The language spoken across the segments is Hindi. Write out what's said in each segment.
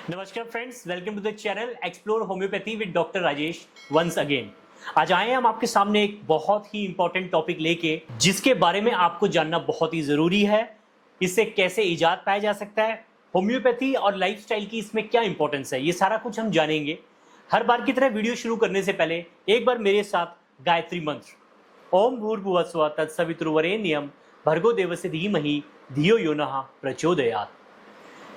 नमस्कार friends, welcome to the channel explore homeopathy with doctor Rajesh once again. आज आए हैं हम आपके सामने एक बहुत ही इंपॉर्टेंट टॉपिक लेके, जिसके बारे में आपको जानना बहुत ही जरूरी है। इससे कैसे इजाद पाया जा सकता है, होम्योपैथी और लाइफस्टाइल की इसमें क्या इंपॉर्टेंस है, ये सारा कुछ हम जानेंगे। हर बार की तरह वीडियो शुरू करने से पहले एक बार मेरे साथ गायत्री मंत्र ओम भूर्भुवस्सुवः तत्सवितुर्वरेण्यं भर्गो देवस्य धीमहि धियो यो नः प्रचोदयात्।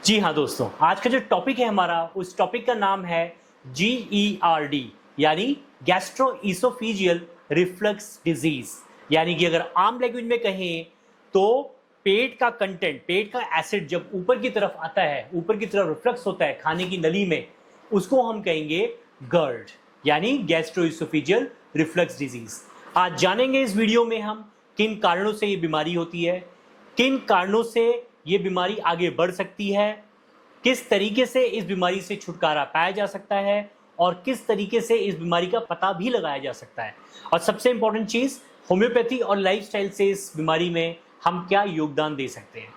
जी हाँ दोस्तों, आज का जो टॉपिक है हमारा, उस टॉपिक का नाम है GERD यानी गैस्ट्रोइसोफेजियल रिफ्लक्स डिजीज। यानी कि अगर आम लैंग्वेज में कहें तो पेट का कंटेंट, पेट का एसिड जब ऊपर की तरफ आता है, ऊपर की तरफ रिफ्लक्स होता है खाने की नली में, उसको हम कहेंगे GERD यानी गैस्ट्रोइसोफेजियल रिफ्लक्स डिजीज। आज जानेंगे इस वीडियो में हम किन कारणों से ये बीमारी होती है, किन कारणों से ये बीमारी आगे बढ़ सकती है, किस तरीके से इस बीमारी से छुटकारा पाया जा सकता है और किस तरीके से इस बीमारी का पता भी लगाया जा सकता है, और सबसे इंपॉर्टेंट चीज, होम्योपैथी और लाइफस्टाइल से इस बीमारी में हम क्या योगदान दे सकते हैं।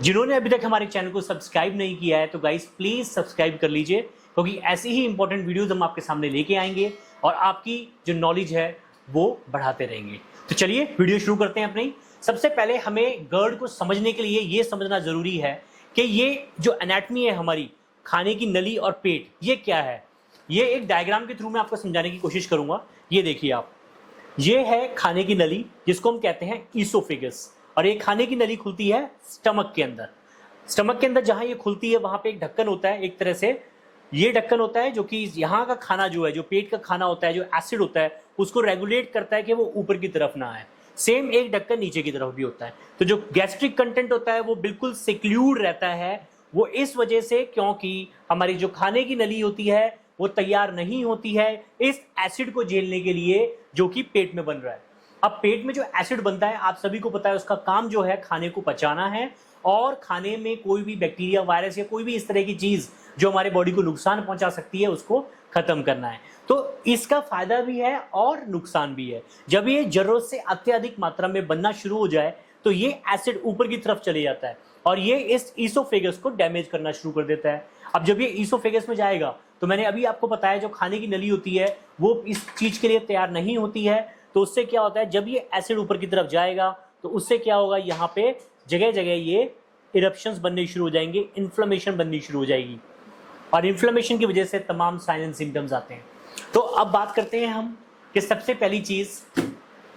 जिन्होंने अभी तक हमारे चैनल को सब्सक्राइब नहीं किया है तो गाइस प्लीज सब्सक्राइब कर लीजिए, क्योंकि ऐसी ही इंपॉर्टेंट वीडियोज हम आपके सामने लेके आएंगे और आपकी जो नॉलेज है वो बढ़ाते रहेंगे। तो चलिए वीडियो शुरू करते हैं अपनी। सबसे पहले हमें GERD को समझने के लिए ये समझना जरूरी है कि ये जो एनाटमी है हमारी, खाने की नली और पेट, ये क्या है। ये एक डायग्राम के थ्रू मैं आपको समझाने की कोशिश करूंगा। ये देखिए आप, ये है खाने की नली जिसको हम कहते हैं ईसोफेगस, और ये खाने की नली खुलती है स्टमक के अंदर। स्टमक के अंदर जहां ये खुलती है वहां पे एक ढक्कन होता है, एक तरह से ये ढक्कन होता है जो कि यहाँ का खाना जो है, जो पेट का खाना होता है, जो एसिड होता है, उसको रेगुलेट करता है कि वो ऊपर की तरफ ना आए। सेम एक ढक्कन नीचे की तरफ भी होता है। तो जो गैस्ट्रिक कंटेंट होता है वो बिल्कुल सिक्ल्यूड रहता है, वो इस वजह से क्योंकि हमारी जो खाने की नली होती है वो तैयार नहीं होती है इस एसिड को झेलने के लिए जो कि पेट में बन रहा है। अब पेट में जो एसिड बनता है, आप सभी को पता है, उसका काम जो है खाने को पचाना है और खाने में कोई भी बैक्टीरिया, वायरस या कोई भी इस तरह की चीज जो हमारे बॉडी को नुकसान पहुंचा सकती है उसको खत्म करना है। तो इसका फायदा भी है और नुकसान भी है। जब ये जरूरत से अत्यधिक मात्रा में बनना शुरू हो जाए तो ये एसिड ऊपर की तरफ चले जाता है और ये इस ईसोफेगस को डैमेज करना शुरू कर देता है। अब जब ये ईसोफेगस में जाएगा तो मैंने अभी आपको बताया, जो खाने की नली होती है वो इस चीज के लिए तैयार नहीं होती है। तो उससे क्या होता है, जब ये एसिड ऊपर की तरफ जाएगा तो उससे क्या होगा, यहाँ पे जगह जगह ये इरप्शंस बनने शुरू हो जाएंगे, इन्फ्लेमेशन बननी शुरू हो जाएगी, और इन्फ्लेमेशन की वजह से तमाम साइन एंड सिम्टम्स आते हैं। तो अब बात करते हैं हम कि सबसे पहली चीज,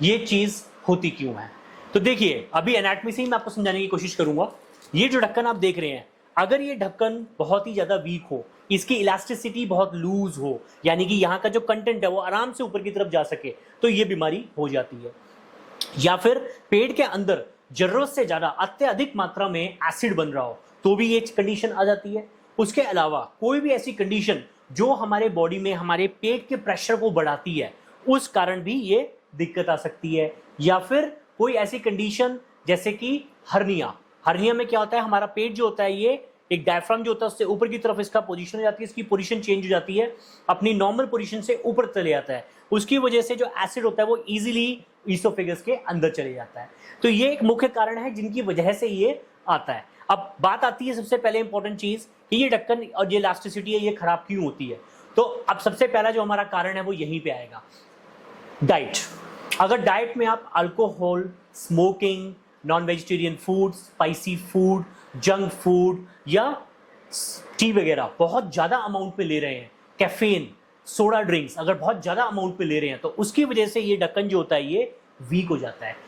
ये चीज होती क्यों है। तो देखिए, अभी एनाटॉमी से ही मैं आपको समझाने की कोशिश करूंगा। ये जो ढक्कन आप देख रहे हैं, अगर ये ढक्कन बहुत ही ज्यादा वीक हो, इसकी इलास्टिसिटी बहुत लूज हो, यानी कि यहाँ का जो कंटेंट है वो आराम से ऊपर की तरफ जा सके, तो ये बीमारी हो जाती है। या फिर पेट के अंदर जरूरत से ज्यादा अत्यधिक मात्रा में एसिड बन रहा हो तो भी ये कंडीशन आ जाती है। उसके अलावा कोई भी ऐसी कंडीशन जो हमारे बॉडी में हमारे पेट के प्रेशर को बढ़ाती है, उस कारण भी ये दिक्कत आ सकती है। या फिर कोई ऐसी कंडीशन जैसे कि हर्निया। हर्निया में क्या होता है, हमारा पेट जो होता है, ये एक डायफ्राम जो होता है उससे ऊपर की तरफ इसका पोजीशन हो जाती है, इसकी पोजीशन चेंज हो जाती है, अपनी नॉर्मल पोजीशन से ऊपर चले जाता है। उसकी वजह से जो एसिड होता है वो इजीली ईसोफेगस के अंदर चले जाता है। तो ये एक मुख्य कारण है जिनकी वजह से ये आता है। अब बात आती है सबसे पहले इंपॉर्टेंट चीज कि ये ढक्कन और ये इलास्टिसिटी है, ये खराब क्यों होती है। तो अब सबसे पहला जो हमारा कारण है वो यहीं पे आएगा, डाइट। अगर डाइट में आप alcohol, smoking, non vegetarian food, spicy food, junk food या टी वगैरह बहुत ज्यादा अमाउंट में ले रहे हैं, कैफीन, सोडा ड्रिंक्स अगर बहुत ज्यादा अमाउंट में ले रहे हैं, तो उसकी वजह से ये ढक्कन जो होता है ये वीक हो जाता है।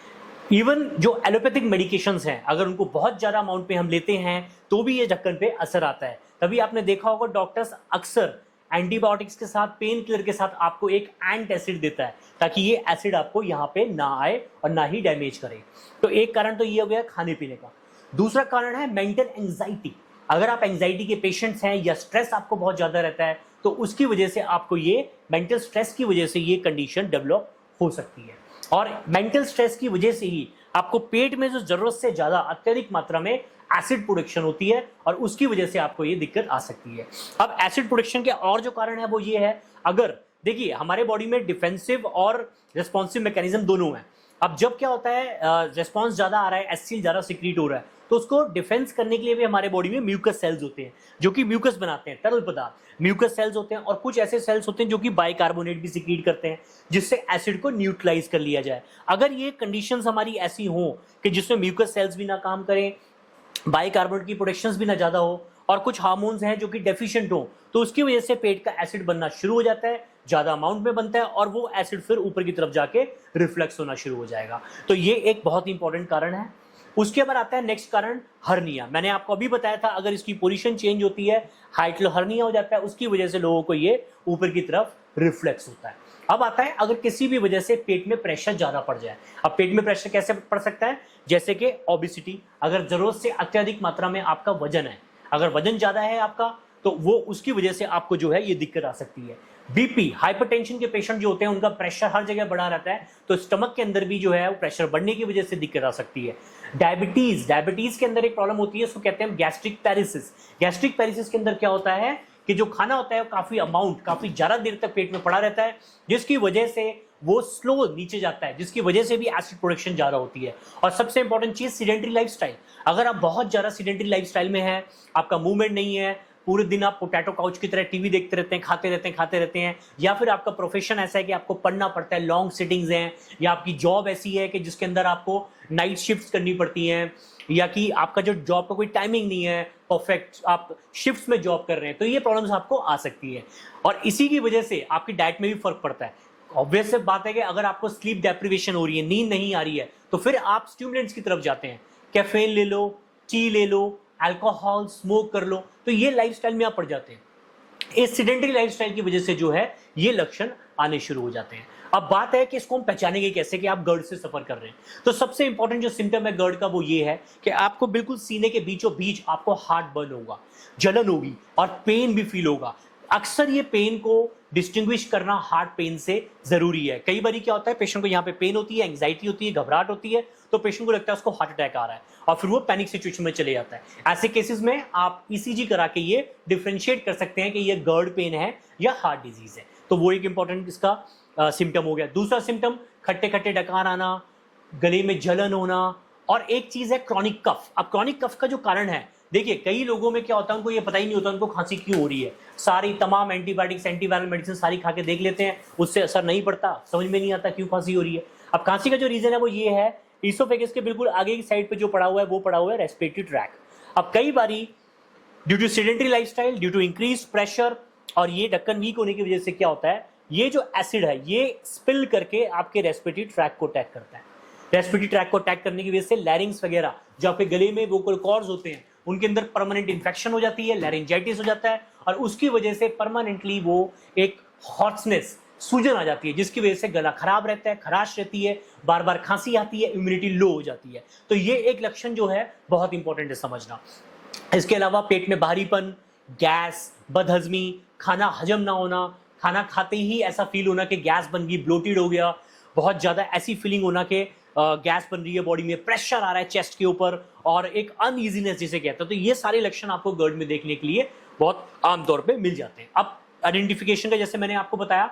इवन जो एलोपैथिक मेडिकेशंस हैं, अगर उनको बहुत ज्यादा अमाउंट में हम लेते हैं तो भी ये ढक्कन पे असर आता है। तभी आपने देखा होगा डॉक्टर्स अक्सर एंटीबायोटिक्स के साथ, पेन किलर के साथ आपको एक एंट एसिड देता है ताकि ये एसिड आपको यहाँ पे ना आए और ना ही डैमेज करे। तो एक कारण तो ये हो गया खाने पीने का। दूसरा कारण है मेंटल एंजाइटी। अगर आप एंजाइटी के पेशेंट्स हैं या स्ट्रेस आपको बहुत ज्यादा रहता है तो उसकी वजह से आपको ये मेंटल स्ट्रेस की वजह से ये कंडीशन डेवलप हो सकती है। और मेंटल स्ट्रेस की वजह से ही आपको पेट में जो जरूरत से ज्यादा अत्यधिक मात्रा में एसिड प्रोडक्शन होती है और उसकी वजह से आपको ये दिक्कत आ सकती है। अब एसिड प्रोडक्शन के और जो कारण है वो ये है, अगर देखिए हमारे बॉडी में डिफेंसिव और रिस्पॉन्सिव मैकेनिज्म दोनों हैं। अब जब क्या होता है, रिस्पॉन्स ज्यादा आ रहा है, एसिड ज्यादा सिक्रीट हो रहा है, तो उसको डिफेंस करने के लिए भी हमारे बॉडी में म्यूकस सेल्स होते हैं जो कि म्यूकस बनाते हैं, तरल पदार्थ म्यूकस सेल्स होते हैं। और कुछ ऐसे सेल्स होते हैं जो कि बाइकार्बोनेट भी सिक्रीट करते हैं जिससे एसिड को न्यूट्रलाइज कर लिया जाए। अगर ये कंडीशंस हमारी ऐसी हो कि जिसमें म्यूकस सेल्स भी ना काम करें, बाइकार्बोनेट की प्रोडक्शंस भी ना ज्यादा हो और कुछ हार्मोन्स हैं जो कि डेफिशिएंट हो, तो उसकी वजह से पेट का एसिड बनना शुरू हो जाता है, ज्यादा अमाउंट में बनता है और वो एसिड फिर ऊपर की तरफ जाके रिफ्लेक्स होना शुरू हो जाएगा। तो ये एक बहुत ही इंपॉर्टेंट कारण है। उसके बाद आता है नेक्स्ट कारण, हर्निया। मैंने आपको अभी बताया था अगर इसकी पोजीशन चेंज होती है, हाइड्रो हर्निया हो जाता है, उसकी वजह से लोगों को ये ऊपर की तरफ रिफ्लेक्स होता है। अब आता है अगर किसी भी वजह से पेट में प्रेशर ज्यादा पड़ जाए। अब पेट में प्रेशर कैसे पड़ सकता है, जैसे कि ओबेसिटी, अगर जरूरत से अत्यधिक मात्रा में आपका वजन है, अगर वजन ज्यादा है आपका तो वो उसकी वजह से आपको जो है ये दिक्कत आ सकती है। बीपी, हाइपरटेंशन के पेशेंट जो होते हैं उनका प्रेशर हर जगह बढ़ा रहता है, तो स्टमक के अंदर भी जो है वो प्रेशर बढ़ने की वजह से दिक्कत आ सकती है। डायबिटीज के अंदर एक प्रॉब्लम होती है, उसको कहते हैं गैस्ट्रिक पैरिसिस। गैस्ट्रिक पैरिसिस के अंदर क्या होता है कि जो खाना होता है वो काफी ज्यादा देर तक पेट में पड़ा रहता है, जिसकी वजह से वो स्लो नीचे जाता है, जिसकी वजह से भी एसिड प्रोडक्शन ज्यादा होती है। और सबसे इंपॉर्टेंट चीज, सीडेंटरी लाइफस्टाइल। अगर आप बहुत ज्यादा सीडेंटरी लाइफस्टाइल में हैं, आपका मूवमेंट नहीं है, पूरे दिन आप पोटैटो काउच की तरह टीवी देखते रहते हैं, खाते रहते हैं, या फिर आपका प्रोफेशन ऐसा है कि आपको पढ़ना पड़ता है, लॉन्ग सिटिंग्स हैं, या आपकी जॉब ऐसी है कि जिसके अंदर आपको नाइट शिफ्ट्स करनी पड़ती हैं, या कि आपका जो जॉब का कोई टाइमिंग नहीं है परफेक्ट, आप शिफ्ट्स में जॉब कर रहे हैं, तो ये प्रॉब्लम्स आपको आ सकती है। और इसी की वजह से आपकी डाइट में भी फर्क पड़ता है। ऑब्वियस बात है कि अगर आपको स्लीप डेप्रिवेशन हो रही है, नींद नहीं आ रही है, तो फिर आप स्टिमुलेंट्स की तरफ जाते हैं, कैफीन ले लो, टी ले लो, अल्कोहल, स्मोक कर लो, तो ये लाइफस्टाइल में आप पड़ जाते हैं। इस सेडेंटरी लाइफस्टाइल की वजह से जो है ये लक्षण आने शुरू हो जाते हैं। अब बात है कि इसको हम पहचानेंगे कैसे कि आप गर्ड से सफर कर रहे हैं। तो सबसे इंपॉर्टेंट जो सिम्टम है गर्ड का वो ये है कि आपको बिल्कुल सीने के बीचों बीच आपको हार्ट बर्न होगा, जलन होगी और पेन भी फील होगा। अक्सर ये पेन को डिस्टिंग्विश करना हार्ट पेन से जरूरी है। कई बार क्या होता है, पेशेंट को यहाँ पे पेन होती है, एंग्जाइटी होती है, घबराहट होती है, तो पेशेंट को लगता है उसको हार्ट अटैक आ रहा है और फिर वो पैनिक सिचुएशन में चले जाता है। ऐसे केसेस में आप ईसीजी करा के ये डिफरेंशिएट कर सकते हैं कि ये गर्ड पेन है या हार्ट डिजीज है। तो वो एक इंपॉर्टेंट इसका सिम्टम हो गया। दूसरा सिम्टम, खट्टे खट्टे डकार आना, गले में जलन होना, और एक चीज है क्रॉनिक कफ। अब क्रॉनिक कफ का जो कारण है, देखिए कई लोगों में क्या होता है, उनको ये पता ही नहीं होता उनको खांसी क्यों हो रही है। सारी तमाम एंटीबायोटिक्स, एंटीवायरल मेडिसिन सारी खा के देख लेते हैं, उससे असर नहीं पड़ता, समझ में नहीं आता क्यों खांसी हो रही है। अब खांसी का जो रीजन है वो ये है, ईसोफेगस के बिल्कुल आगे की साइड पे जो पड़ा हुआ है वो पड़ा हुआ है रेस्पिरेटरी ट्रैक। अब कई बारी due to sedentary lifestyle, due to increase pressure और ये ढक्कन वीक होने की वजह से क्या होता है, ये जो एसिड है ये स्पिल करके आपके रेस्पिरेटरी ट्रैक को अटैक करता है। रेस्पिरेटरी ट्रैक को अटैक करने की वजह से लैरिंग्स वगैरह जो आपके गले में वोकल कॉर्ड्स होते हैं उनके अंदर परमानेंट इंफेक्शन हो जाती है, लैरिंजाइटिस हो जाता है और उसकी वजह से परमानेंटली वो एक हॉर्सनेस, सूजन आ जाती है, जिसकी वजह से गला खराब रहता है, खराश रहती है, बार बार खांसी आती है, इम्यूनिटी लो हो जाती है। तो ये एक लक्षण जो है बहुत इंपॉर्टेंट है समझना। इसके अलावा पेट में भारीपन, गैस, बदहजमी, खाना हजम ना होना, खाना खाते ही ऐसा फील होना कि गैस बन गई, ब्लोटेड हो गया, बहुत ज्यादा ऐसी फीलिंग होना कि गैस बन रही है बॉडी में, प्रेशर आ रहा है चेस्ट के ऊपर और एक अनईजीनेस जिसे कहते हैं। तो ये सारे लक्षण आपको गर्ड में देखने के लिए बहुत आमतौर पे मिल जाते हैं। अब आइडेंटिफिकेशन का जैसे मैंने आपको बताया,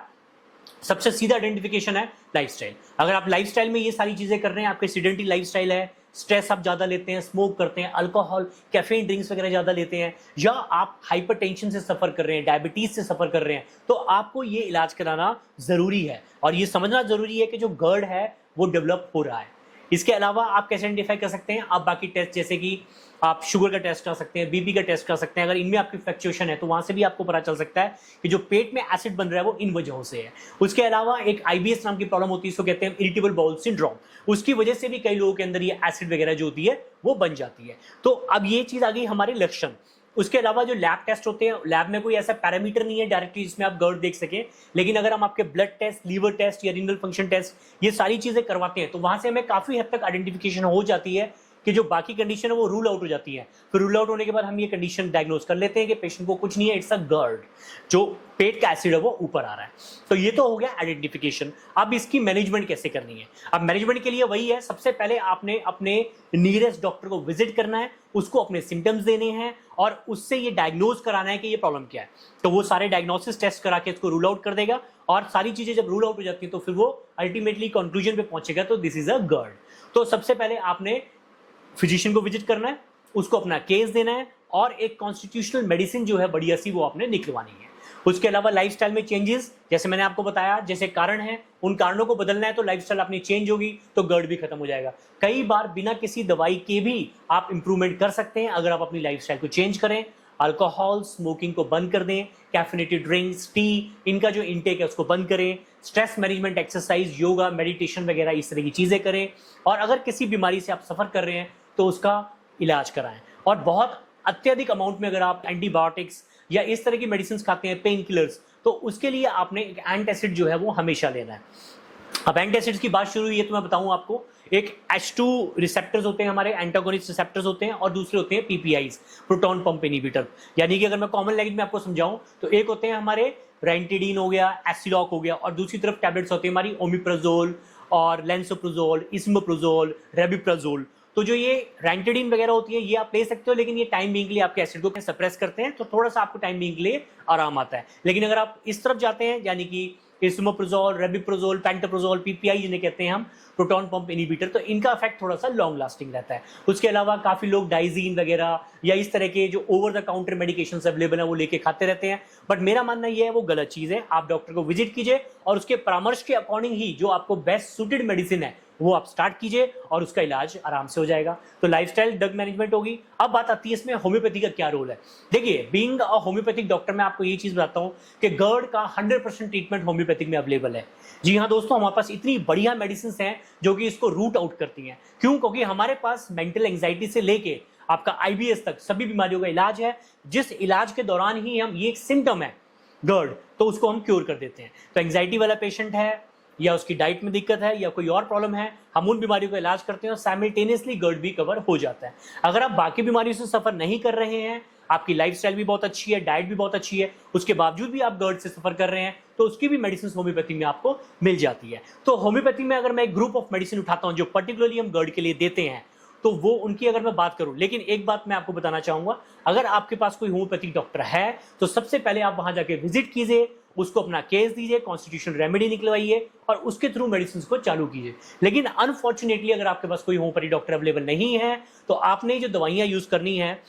सबसे सीधा आइडेंटिफिकेशन है लाइफस्टाइल। अगर आप लाइफस्टाइल में ये सारी चीजें कर रहे हैं, आपके सीडेंटरी लाइफस्टाइल है, स्ट्रेस आप ज्यादा लेते हैं, स्मोक करते हैं, अल्कोहल, कैफीन ड्रिंक्स वगैरह ज्यादा लेते हैं, या आप हाइपरटेंशन से सफर कर रहे हैं, डायबिटीज से सफर कर रहे हैं, तो आपको ये इलाज कराना जरूरी है और ये समझना जरूरी है कि जो गर्ड है वो डेवलप हो रहा है। इसके अलावा आप कैसे आइडेंटिफाई कर सकते हैं, आप बाकी टेस्ट जैसे कि आप शुगर का टेस्ट कर सकते हैं, बीपी का टेस्ट कर सकते हैं। अगर इनमें आपकी फ्लक्चुएशन है तो वहां से भी आपको पता चल सकता है कि जो पेट में एसिड बन रहा है वो इन वजहों से है। उसके अलावा एक आईबीएस नाम की प्रॉब्लम होती है, इसको कहते हैं इरिटेबल बाउल सिंड्रोम, उसकी वजह से भी कई लोगों के अंदर ये एसिड वगैरह जो होती है वो बन जाती है। तो अब ये चीज आ गई हमारे लक्षण। उसके अलावा जो लैब टेस्ट होते हैं, लैब में कोई ऐसा पैरामीटर नहीं है डायरेक्टली जिसमें आप गर्ड देख सकें, लेकिन अगर हम आपके ब्लड टेस्ट, लीवर टेस्ट या रीनल फंक्शन टेस्ट ये सारी चीजें करवाते हैं तो वहां से हमें काफी हद तक आइडेंटिफिकेशन हो जाती है कि जो बाकी कंडीशन है वो रूल आउट हो जाती है। फिर रूल आउट होने के बाद हम ये कंडीशन डायग्नोज कर लेते हैं कि पेशेंट को कुछ नहीं है, इट्स अ गर्ड, जो पेट का एसिड है वो ऊपर आ रहा है। तो ये तो हो गया आइडेंटिफिकेशन। अब इसकी मैनेजमेंट कैसे करनी है? अब मैनेजमेंट के लिए वही है, सबसे पहले आपने अपने नियरेस्ट डॉक्टर को विजिट करना है, उसको अपने सिम्टम्स देने हैं और उससे ये डायग्नोज कराना है कि ये प्रॉब्लम क्या है। तो वो सारे डायग्नोसिस टेस्ट करा के इसको रूल आउट कर देगा और सारी चीजें जब रूल आउट हो जाती है तो फिर वो अल्टीमेटली कंक्लूजन पे पहुंचेगा तो दिस इज अ गर्ड। तो सबसे पहले आपने फिजिशियन को विजिट करना है, उसको अपना केस देना है और एक कॉन्स्टिट्यूशनल मेडिसिन जो है बढ़िया सी वो आपने निकलवानी है। उसके अलावा लाइफस्टाइल में चेंजेस, जैसे मैंने आपको बताया, जैसे कारण है उन कारणों को बदलना है तो लाइफस्टाइल अपनी चेंज होगी तो GERD भी खत्म हो जाएगा। कई बार बिना किसी दवाई के भी आप इंप्रूवमेंट कर सकते हैं अगर आप अपनी लाइफस्टाइल को चेंज करें। अल्कोहल, स्मोकिंग को बंद कर दें, कैफिनेटेड ड्रिंक्स, टी, इनका जो इनटेक है उसको बंद करें, stress management, exercise, yoga, meditation वगैरह इस तरह की चीज़ें करें, और अगर किसी बीमारी से आप सफ़र कर रहे हैं तो उसका इलाज कराएं। और बहुत अत्यधिक अमाउंट में अगर आप एंटीबायोटिक्स या इस तरह की मेडिसिन खाते हैं, पेन किलर्स, तो उसके लिए आपने एक एंटासिड जो है वो हमेशा लेना है। अब एंटासिड्स की बात शुरू हुई है तो मैं बताऊं आपको, एक H2 रिसेप्टर्स होते हैं हमारे, एंटागोनिस्ट रिसेप्टर्स होते हैं, और दूसरे होते हैं PPIs, प्रोटॉन पंप इनहिबिटर। यानी कि अगर मैं कॉमन लैंग्वेज में आपको समझाऊं तो एक होते हैं हमारे रेंटिडीन हो गया, एसिलॉक हो गया, और दूसरी तरफ टैबलेट्स होती है हमारी ओमिप्राजोल और लेंसोप्राजोल, इसमोप्राजोल, रेबिप्राजोल। तो जो ये रेंटिडीन वगैरह होती है ये आप ले सकते हो, लेकिन ये टाइम बीइंग के लिए आपके एसिड को सप्रेस करते हैं, तो थोड़ा सा आपको टाइम बीइंग के लिए आराम आता है। लेकिन अगर आप इस तरफ जाते हैं, यानी कि इसमोप्राजोल, रेबिप्राजोल, पेंटोप्राजोल, PPI जिन्हें कहते हैं हम, प्रोटॉन पंप इनहिबिटर, तो इनका इफेक्ट थोड़ा सा लॉन्ग लास्टिंग रहता है। उसके अलावा काफ़ी लोग डाइजीन वगैरह या इस तरह के जो over the counter medication available है वो लेके खाते रहते हैं, बट मेरा मानना ये है वो गलत चीज़ है। आप डॉक्टर को विजिट कीजिए और उसके परामर्श के अकॉर्डिंग ही जो आपको बेस्ट सूटेड मेडिसिन है वो आप स्टार्ट कीजिए और उसका इलाज आराम से हो जाएगा। तो लाइफस्टाइल ड्रग मैनेजमेंट होगी। अब बात आती है इसमें होम्योपैथी का क्या रोल है। देखिए, बीइंग अ होम्योपैथिक डॉक्टर मैं आपको ये चीज बताता हूँ कि GERD का 100% ट्रीटमेंट होम्योपैथिक में अवेलेबल है। जी हाँ दोस्तों, हमारे पास इतनी बढ़िया मेडिसिन हैं जो कि इसको रूट आउट करती हैं। क्यों? क्योंकि हमारे पास मेंटल एंग्जाइटी से लेके आपका IBS तक सभी बीमारियों का इलाज है, जिस इलाज के दौरान ही हम, ये एक सिम्टम है GERD, तो उसको हम क्योर कर देते हैं। तो एंग्जाइटी वाला पेशेंट है या उसकी डाइट में दिक्कत है या कोई और प्रॉब्लम है, हम उन बीमारियों का इलाज करते हैं और साइमल्टेनियसली GERD भी कवर हो जाता है। अगर आप बाकी बीमारियों से सफर नहीं कर रहे हैं, आपकी लाइफस्टाइल भी बहुत अच्छी है, डाइट भी बहुत अच्छी है, उसके बावजूद भी आप GERD से सफर कर रहे हैं, तो उसकी भी मेडिसिन होम्योपैथी में आपको मिल जाती है। तो होम्योपैथी में अगर मैं एक ग्रुप ऑफ मेडिसिन उठाता हूं जो पर्टिकुलरली हम GERD के लिए देते हैं, तो वो उनकी अगर मैं बात करूं, लेकिन एक बात मैं आपको बताना चाहूंगा, अगर आपके पास कोई होम्योपैथिक डॉक्टर है तो सबसे पहले आप वहां जाके विजिट कीजिए, उसको अपना केस दीजिए, कॉन्स्टिट्यूशनल रेमेडी निकलवाइए और उसके थ्रू मेडिसिन को चालू कीजिए। लेकिन अनफॉर्चुनेटली अगर आपके पास कोई होम्योपैथिक डॉक्टर अवेलेबल नहीं है तो आपने जो दवाइयां यूज करनी है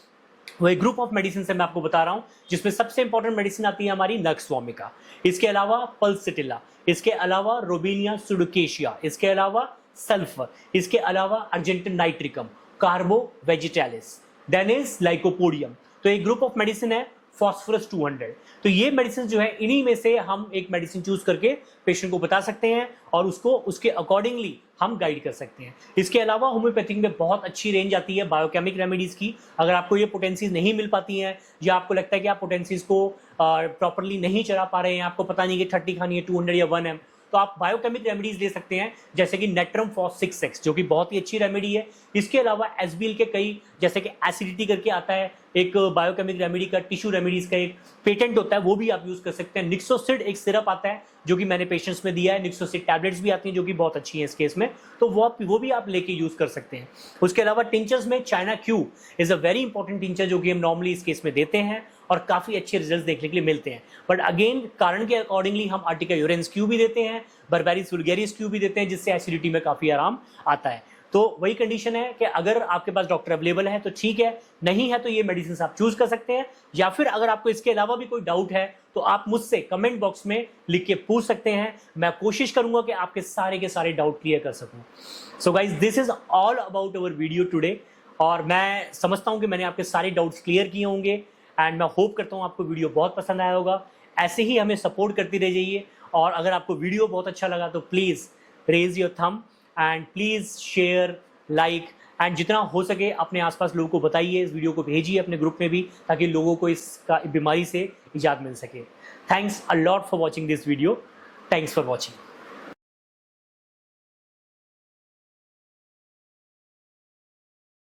वो एक ग्रुप ऑफ मेडिसिन से मैं आपको बता रहा हूं, जिसमें सबसे इंपॉर्टेंट मेडिसिन आती है हमारी नक्स वोमिका, इसके अलावा पल्सिटिला, इसके अलावा रोबिनिया सुडोकेशिया, इसके अलावा सल्फर, इसके अलावा argentum nitricum, carbo vegetabilis, then is lycopodium. तो एक ग्रुप ऑफ मेडिसिन है फॉस्फोरस 200। तो ये मेडिसिन जो है, इन्हीं में से हम एक मेडिसिन चूज करके पेशेंट को बता सकते हैं और उसको उसके अकॉर्डिंगली हम गाइड कर सकते हैं। इसके अलावा होम्योपैथिक में बहुत अच्छी रेंज आती है बायोकेमिक रेमेडीज की। अगर आपको ये पोटेंसीज नहीं मिल पाती हैं या आपको लगता है कि आप पोटेंसीज को प्रॉपरली नहीं चला पा रहे हैं, आपको पता नहीं कि 30 खानी है 200 या 1M, तो आप बायोकेमिक रेमेडीज ले सकते हैं, जैसे कि नेट्रम फॉस 6X जो कि बहुत ही अच्छी रेमेडी है। इसके अलावा एसबीएल के कई, जैसे कि एसिडिटी करके आता है एक बायोकेमिक रेमेडी का, टिश्यू रेमेडीज का एक पेटेंट होता है, वो भी आप यूज कर सकते हैं। निक्सोसिड एक सिरप आता है जो कि मैंने पेशेंट्स में दिया है, निक्सोसिड टैबलेट्स भी आती हैं जो कि बहुत अच्छी हैं इस केस में, तो वो भी आप लेके यूज कर सकते हैं। उसके अलावा टिंचर्स में China Q is a very important tincture जो कि हम नॉर्मली इस केस में देते हैं और काफी अच्छे रिजल्ट देखने के लिए मिलते हैं। बट अगेन कारण के अकॉर्डिंगली हम आर्टिका यूरेंस क्यू भी देते हैं, बर्बेरिस वुल्गेरिस क्यू भी देते हैं, जिससे एसिडिटी में काफी आराम आता है। तो वही कंडीशन है कि अगर आपके पास डॉक्टर अवेलेबल है तो ठीक है, नहीं है तो ये मेडिसिन आप चूज कर सकते हैं, या फिर अगर आपको इसके अलावा भी कोई डाउट है तो आप मुझसे कमेंट बॉक्स में लिख के पूछ सकते हैं। मैं कोशिश करूंगा कि आपके सारे के सारे डाउट क्लियर कर सकूं। So guys, this is all about our video today, और मैं समझता हूं कि मैंने आपके सारे डाउट्स क्लियर किए होंगे एंड मैं होप करता हूं आपको वीडियो बहुत पसंद आया होगा। ऐसे ही हमें सपोर्ट करती रह जाइए, और अगर आपको वीडियो बहुत अच्छा लगा तो please raise your thumb and please share, like and जितना हो सके अपने आसपास लोगों को बताइए, इस वीडियो को भेजिए अपने ग्रुप में भी, ताकि लोगों को इसका बीमारी से इजाद मिल सके। Thanks a lot for watching this video. Thanks for watching.